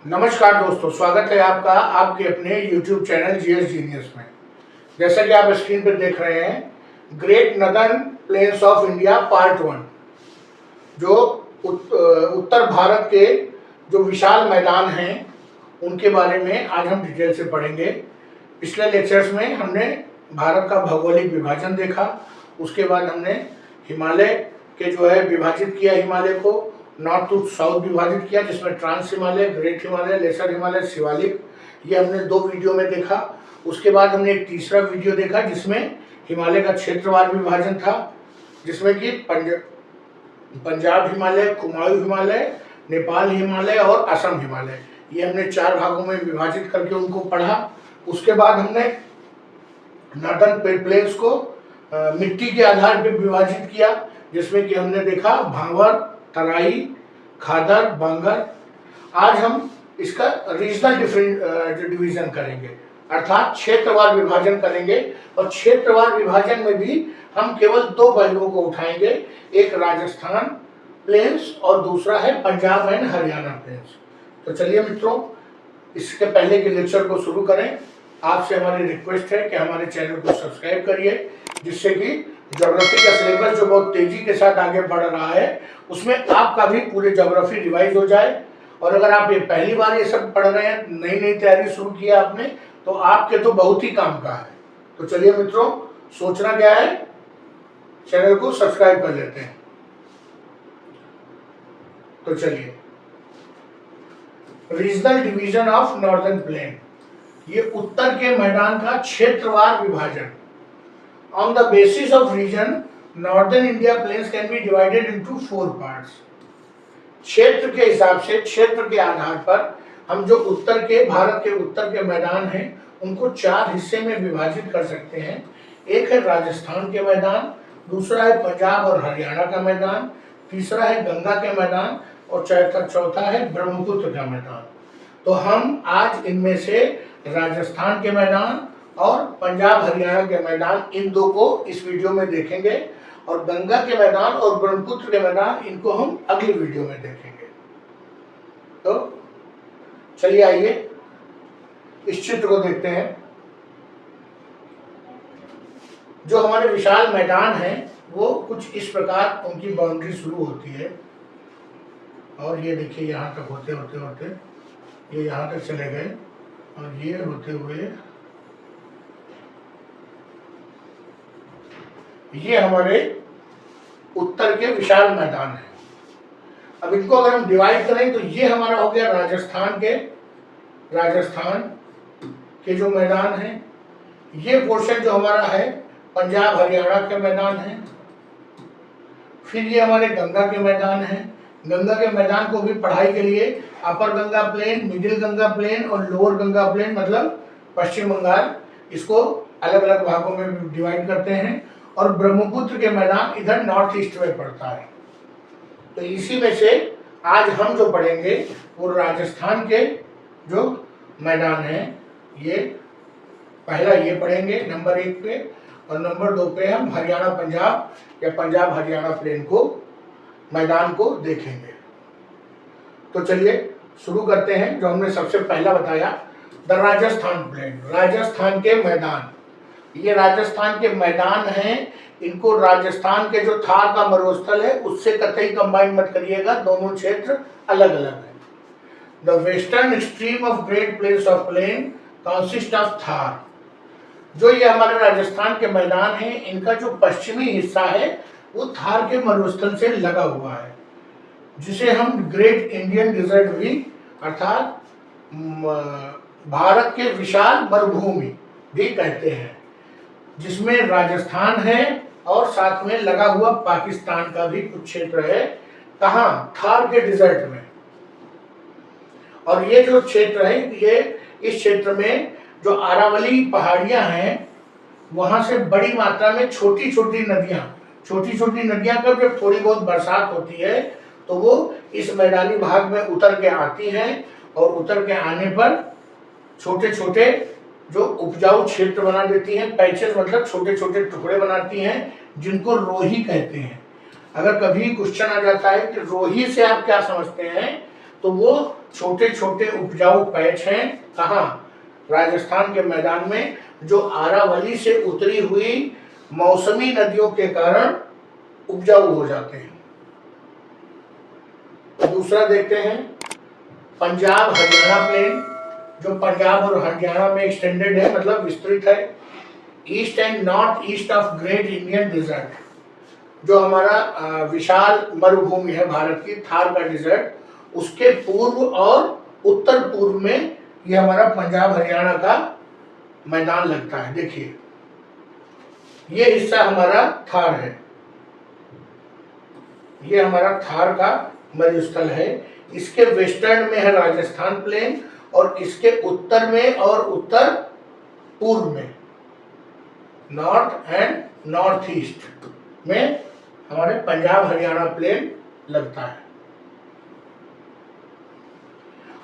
नमस्कार दोस्तों, स्वागत है आपका आपके अपने YouTube चैनल जीएस जीनियस में। जैसा कि आप स्क्रीन पर देख रहे हैं, great northern plains of India part 1, जो उत्तर भारत के जो विशाल मैदान हैं उनके बारे में आज हम डिटेल से पढ़ेंगे। पिछले लेक्चर्स में हमने भारत का भौगोलिक विभाजन देखा, उसके बाद हमने हिमालय के जो है विभाजित किया, हिमालय को नॉर्थ टू साउथ विभाजित किया, जिसमें trans Himalaya, great Himalaya, lesser Himalaya, Shivalik, ये हमने 2 वीडियो में देखा। उसके बाद हमने एक तीसरा वीडियो देखा जिसमें हिमालय का क्षेत्रवार विभाजन था, जिसमें कि पंजाब हिमालय, कुमाऊं हिमालय, नेपाल हिमालय और असम हिमालय, ये हमने 4 भागों में विभाजित करके उनको पढ़ा। उसके बाद हमने नॉर्दर्न प्लेन्स को मिट्टी के आधार पर विभाजित किया, जिसमें कि हमने देखा भांवर, तराई, खादर, बांगर। आज हम इसका रीजनल डिवीजन करेंगे, अर्थात क्षेत्रवार विभाजन करेंगे। और क्षेत्रवार विभाजन में भी हम केवल 2 पहलुओं को उठाएंगे, एक राजस्थान प्लेन्स और दूसरा है पंजाब एंड हरियाणा प्लेन्स। तो चलिए मित्रों, इसके पहले के लेक्चर को शुरू करें। आपसे हमारी रिक्वेस्ट है कि हमारे चैनल को सब्सक्राइब करिए, जिससे कि ज्योग्राफी का सिलेबस जो बहुत तेजी के साथ आगे बढ़ रहा है उसमें आपका भी पूरे ज्योग्राफी रिवाइज हो जाए। और अगर आप ये पहली बार ये सब पढ़ रहे हैं, नई तैयारी शुरू किया आपने, तो आपके तो बहुत ही काम का है। तो चलिए मित्रों, सोचना क्या है, चैनल को सब्सक्राइब कर लेते हैं। तो चलिए, regional division of northern plain, ये उत्तर के मैदान का क्षेत्रवार विभाजन। On the basis of region, Northern India plains can be divided into 4 parts. क्षेत्र के हिसाब से, क्षेत्र के आधार पर हम जो उत्तर के भारत के उत्तर के मैदान हैं उनको 4 हिस्से में विभाजित कर सकते हैं। एक है राजस्थान के मैदान, दूसरा है पंजाब और हरियाणा का मैदान, तीसरा है गंगा के मैदान और चौथा है ब्रह्मपुत्र का मैदान। तो हम आज इनमें से राजस्थान के मैदान और पंजाब हरियाणा के मैदान, इन 2 को इस वीडियो में देखेंगे, और गंगा के मैदान और ब्रह्मपुत्र के मैदान, इनको हम अगली वीडियो में देखेंगे। तो चलिए आइए इस चित्र को देखते हैं। जो हमारे विशाल मैदान हैं वो कुछ इस प्रकार उनकी बाउंड्री शुरू होती है, और ये देखिए यहाँ तक होते होते होते ये यहाँ तक चले गए, और ये होते हुए ये हमारे उत्तर के विशाल मैदान है। अब इनको अगर हम डिवाइड करें तो ये हमारा हो गया राजस्थान के जो मैदान है। ये पोर्शन जो हमारा है पंजाब हरियाणा के मैदान है। फिर ये हमारे गंगा के मैदान है। गंगा के मैदान को भी पढ़ाई के लिए upper Ganga plain, middle Ganga plain और लोअर गंगा प्लेन, मतलब पश्चिम बंगाल, इसको अलग अलग भागों में डिवाइड करते हैं। और ब्रह्मपुत्र के मैदान इधर नॉर्थ ईस्ट में पड़ता है। तो इसी में से आज हम जो पढ़ेंगे वो राजस्थान के जो मैदान है, ये पहला ये पढ़ेंगे नंबर 1 पे, और नंबर 2 पे हम हरियाणा पंजाब या पंजाब हरियाणा प्लेन को मैदान को देखेंगे। तो चलिए शुरू करते हैं। जो हमने सबसे पहला बताया, द राजस्थान प्लेन, राजस्थान के मैदान। ये राजस्थान के मैदान हैं, इनको राजस्थान के जो थार का मरुस्थल है उससे कतई कंबाइन मत करिएगा, दोनों क्षेत्र अलग अलग हैं। The western extreme of great plains of plain consist of Thar. जो ये हमारे राजस्थान के मैदान हैं, इनका जो पश्चिमी हिस्सा है वो थार के मरुस्थल से लगा हुआ है, जिसे हम ग्रेट इंडियन डिजर्ट भी, अर्थात भारत के विशाल मरुभूमि भी कहते हैं, जिसमें राजस्थान है और साथ में लगा हुआ पाकिस्तान का भी कुछ क्षेत्र है। कहाँ? थार के डिजर्ट में। और ये जो क्षेत्र है, ये इस क्षेत्र में जो अरावली पहाड़ियां हैं, वहां से बड़ी मात्रा में छोटी छोटी नदियां कब जब थोड़ी बहुत बरसात होती है तो वो इस मैदानी भाग में उतर के आती हैं, और उतर के आने पर छोटे छोटे जो उपजाऊ क्षेत्र बना देती हैं, पैचेस मतलब छोटे छोटे टुकड़े बनाती हैं, जिनको रोही कहते हैं। अगर कभी क्वेश्चन आ जाता है कि रोही से आप क्या समझते हैं, तो तो वो छोटे छोटे उपजाऊ पैच हैं कहाँ, राजस्थान के मैदान में, जो अरावली से उतरी हुई मौसमी नदियों के कारण उपजाऊ हो जाते हैं। दूसरा देखते हैं पंजाब हरियाणा प्लेन, जो पंजाब और हरियाणा में एक्सटेंडेड है, मतलब विस्तृत है। East and north east of great Indian desert, जो हमारा विशाल मरुभूमि है भारत की, थार का डिजर्ट, उसके पूर्व और उत्तर पूर्व में ये हमारा पंजाब हरियाणा का मैदान लगता है। देखिए ये हिस्सा हमारा थार है, ये हमारा थार का मरुस्थल है। इसके वेस्टर्न में है राजस्थान प्लेन, और इसके उत्तर में और उत्तर पूर्व में, नॉर्थ एंड नॉर्थ ईस्ट में हमारे पंजाब हरियाणा प्लेन लगता है।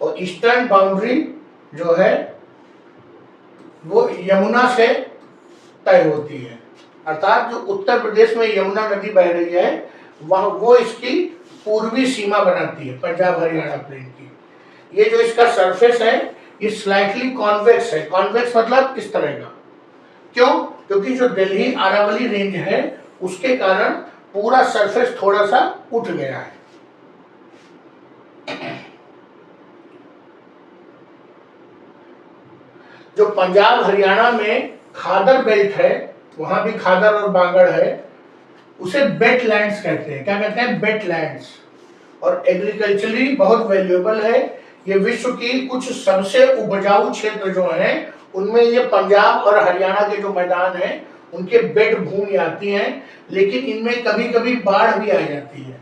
और ईस्टर्न बाउंड्री जो है वो यमुना से तय होती है, अर्थात जो उत्तर प्रदेश में यमुना नदी बह रही है वह वो इसकी पूर्वी सीमा बनाती है पंजाब हरियाणा प्लेन की। ये जो इसका सरफेस है ये स्लाइटली कॉन्वेक्स है। कॉन्वेक्स मतलब इस तरह का, क्यों? क्योंकि जो दिल्ली अरावली रेंज है उसके कारण पूरा सरफेस थोड़ा सा उठ गया है। जो पंजाब हरियाणा में खादर बेल्ट है, वहां भी खादर और बांगड़ है, उसे वेटलैंड्स कहते हैं। क्या कहते हैं? वेटलैंड्स। और एग्रीकल्चरली बहुत वैल्यूएबल है। ये विश्व की कुछ सबसे उपजाऊ क्षेत्र जो हैं उनमें ये पंजाब और हरियाणा के जो मैदान हैं उनके बेट भूमि आती हैं, लेकिन इनमें कभी कभी बाढ़ भी आ जाती है।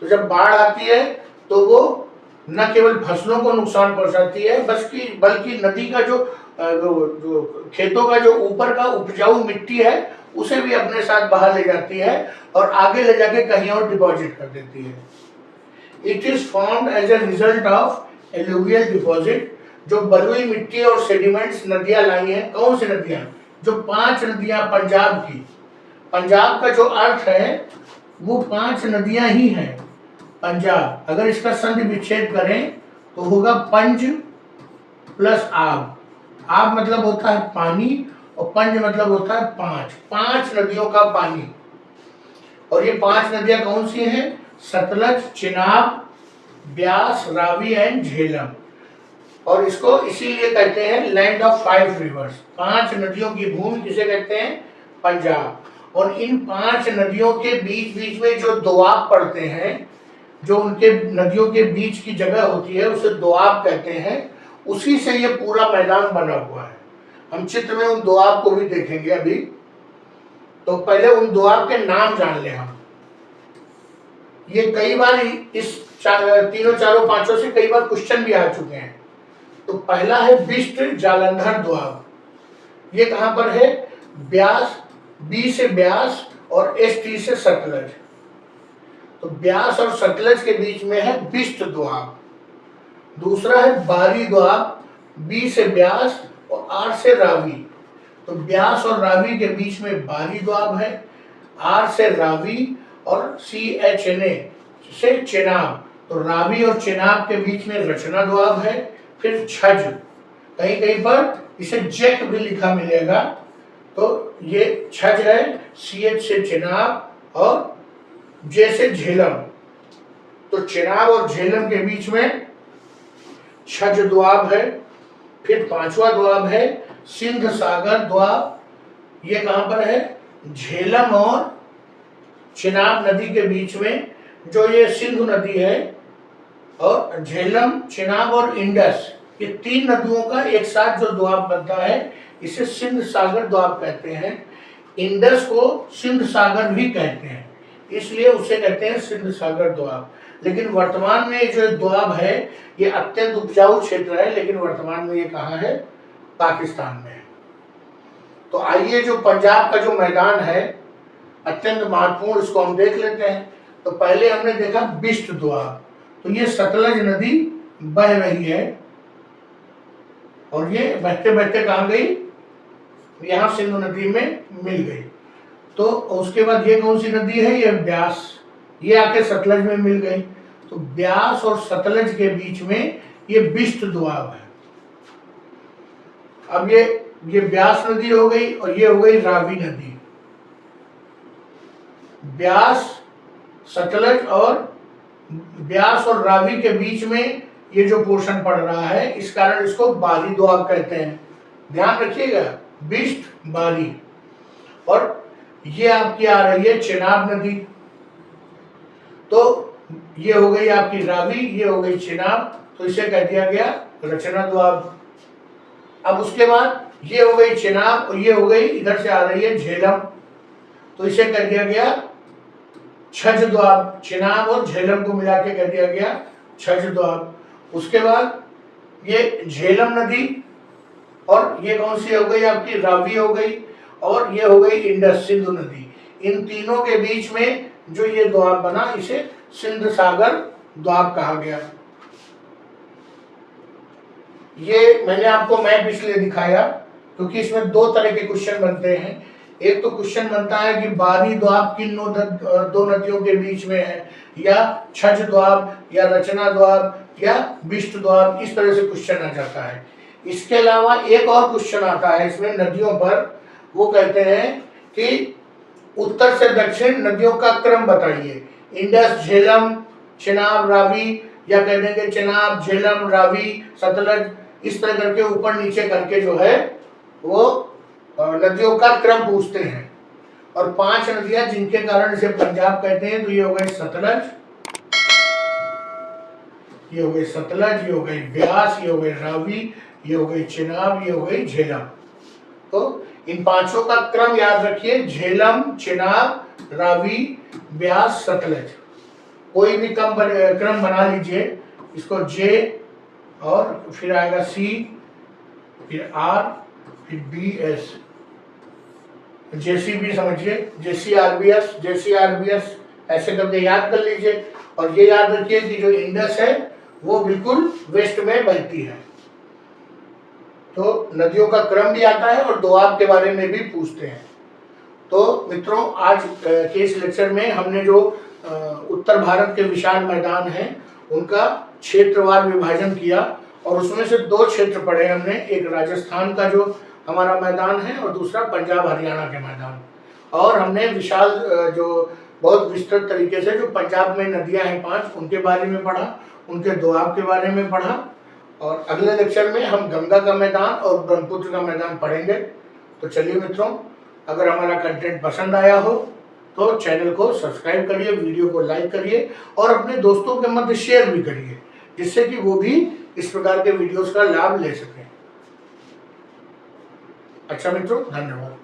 तो जब बाढ़ आती है तो वो न केवल फसलों को नुकसान पहुंचाती है बल्कि नदी का जो खेतों का जो ऊपर का उपजाऊ मिट्टी है उसे भी अपने साथ बहा ले जाती है और आगे ले जाके कहीं और डिपॉजिट कर देती है। It is formed as a result of alluvial deposit, जो बलुई मिट्टी और सेडिमेंट्स नदियां लाई हैं। कौन सी नदियां? जो 5 नदियां पंजाब की, पंजाब का जो अर्थ है वो 5 नदियां ही हैं। पंजाब, अगर इसका संधि विच्छेद करें तो होगा पंज प्लस आब। आब मतलब होता है पानी और पंज मतलब होता है 5 नदियों का पानी। और ये 5 नदियां कौन सी हैं? सतलज, चिनाब, ब्यास, रावी एंड झेलम। और इसको इसीलिए कहते हैं लैंड ऑफ 5 रिवर्स। 5 नदियों की भूमि किसे कहते हैं? पंजाब। और इन 5 नदियों के बीच बीच में जो दोआब पड़ते हैं, जो उनके नदियों के बीच की जगह होती है उसे दोआब कहते हैं। उसी से ये पूरा मैदान बना हुआ है। हम चित्र में उन दोआब को भी देखेंगे अभी। तो पहले उन दोआब के नाम जान लें हम। ये कई बार इस तीनों चारों पांचों से कई बार क्वेश्चन भी आ चुके हैं। तो पहला है बिस्ट जालंधर दोआब। ये कहां पर है? ब्यास, बी से ब्यास और एस टी से सतलज। तो ब्यास और सतलज के बीच में है बिस्ट दोआब। दूसरा है बारी दोआब, बी से ब्यास और आर से रावी। तो ब्यास और रावी के बीच में बारी दोआब है, आर से रावी और CHNA से चेनाब। तो रावी और चेनाब के बीच में रचना दोआब है। फिर छज, कहीं कहीं पर इसे जैक भी लिखा मिलेगा। तो ये छज है, CH से चेनाब और जे से झेलम। तो चेनाब और झेलम के बीच में छज दोआब है। फिर 5वां दोआब है सिंध सागर दोआब। ये कहां पर है? झेलम और चिनाब नदी के बीच में, जो ये सिंधु नदी है। और झेलम, चिनाब और इंडस, ये 3 नदियों का एक साथ जो दोआब बनता है इसे सिंध सागर दोआब कहते हैं। इंडस को सिंध सागर भी कहते हैं, इसलिए उसे कहते हैं सिंध सागर दोआब। लेकिन वर्तमान में जो दोआब है ये अत्यंत उपजाऊ क्षेत्र है, लेकिन वर्तमान में ये कहाँ है? पाकिस्तान में है। तो आइए जो पंजाब का जो मैदान है अत्यंत महत्वपूर्ण, इसको हम देख लेते हैं। तो पहले हमने देखा बिस्ट दोआब। तो ये सतलज नदी बह रही है और ये बहते बहते कहाँ गई? यहाँ सिंधु नदी में मिल गई। तो उसके बाद ये कौन सी नदी है? ये ब्यास, ये आके सतलज में मिल गई। तो ब्यास और सतलज के बीच में ये बिष्ट दोआब है। अब ये ब्यास नदी हो गई और ये हो गई रावी नदी। ब्यास, सतलज और ब्यास और रावी के बीच में ये जो पोर्शन पड़ रहा है, इस कारण इसको बारी दोआब कहते हैं। ध्यान रखिएगा, बिष्ट, बारी। और ये आपकी आ रही है चेनाब नदी, तो ये हो गई आपकी रावी, ये हो गई चेनाब, तो इसे कह दिया गया रचना दोआब। अब उसके बाद ये हो गई चेनाब और ये हो गई, इधर से आ रही है झेलम, तो इसे कह दिया गया छज दोआब। चेनाब और झेलम को मिला के कह दिया गया छज दोआब। उसके बाद ये झेलम नदी और ये कौन सी हो गई आपकी, रावी हो गई, और ये हो गई इंडस, सिंधु नदी। इन तीनों के बीच में जो ये दोआब बना, इसे सिंध सागर दोआब कहा गया। ये मैंने आपको मैप इसलिए दिखाया क्योंकि इसमें दो तरह के क्वेश्चन बनते हैं। एक तो क्वेश्चन बनता है कि बारी दोआब किन दो नदियों के बीच में है, या छज दोआब, या रचना दोआब, या बिष्ट दोआब, इस तरह से क्वेश्चन आ जाता है। इसके अलावा एक और क्वेश्चन आता है इसमें नदियों पर, वो कहते हैं कि उत्तर से दक्षिण नदियों का क्रम बताइए। इंडस, झेलम, चेनाब, रावी, या कह देंगे चेनाब, झेलम, रावी, सतलज, इस तरह करके ऊपर नीचे करके जो है वो नदियों का क्रम पूछते हैं। और 5 नदियां जिनके कारण इसे पंजाब कहते हैं, तो ये हो गई सतलज, ये हो गई सतलज, ये हो गई ब्यास, ये हो गई रावी, ये हो गई चेनाब, ये हो गई झेलम। तो इन पांचों का क्रम याद रखिए, झेलम, चेनाब, रावी, ब्यास, सतलज। कोई भी क्रम बना लीजिए, इसको जे और फिर आएगा सी, फिर आर, फिर बी, एस, जेसीबी समझिए, जेसीआरबीएस, जेसीआरबीएस, ऐसे करके याद कर लीजिए। और ये याद रखिए कि जो इंडस है वो बिल्कुल वेस्ट में बहती है। तो नदियों का क्रम भी आता है और दोआब के बारे में भी पूछते हैं। तो मित्रों, आज के इस लेक्चर में हमने जो उत्तर भारत के विशाल मैदान हैं उनका क्षेत्रवार विभाजन किया, और उसमें से 2 क्षेत्र पढ़े हमने। एक राजस्थान का जो हमारा मैदान है और दूसरा पंजाब हरियाणा के मैदान। और हमने विशाल जो बहुत विस्तृत तरीके से जो पंजाब में नदियां हैं 5, उनके बारे में पढ़ा, उनके दोआब के बारे में पढ़ा। और अगले लेक्चर में हम गंगा का मैदान और ब्रह्मपुत्र का मैदान पढ़ेंगे। तो चलिए मित्रों, अगर हमारा कंटेंट पसंद आया हो तो चैनल को सब्सक्राइब करिए, वीडियो को लाइक करिए और अपने दोस्तों के मध्य शेयर भी करिए, जिससे कि वो भी इस प्रकार के वीडियोस का लाभ ले सकें। अच्छा मित्रों, धन्यवाद।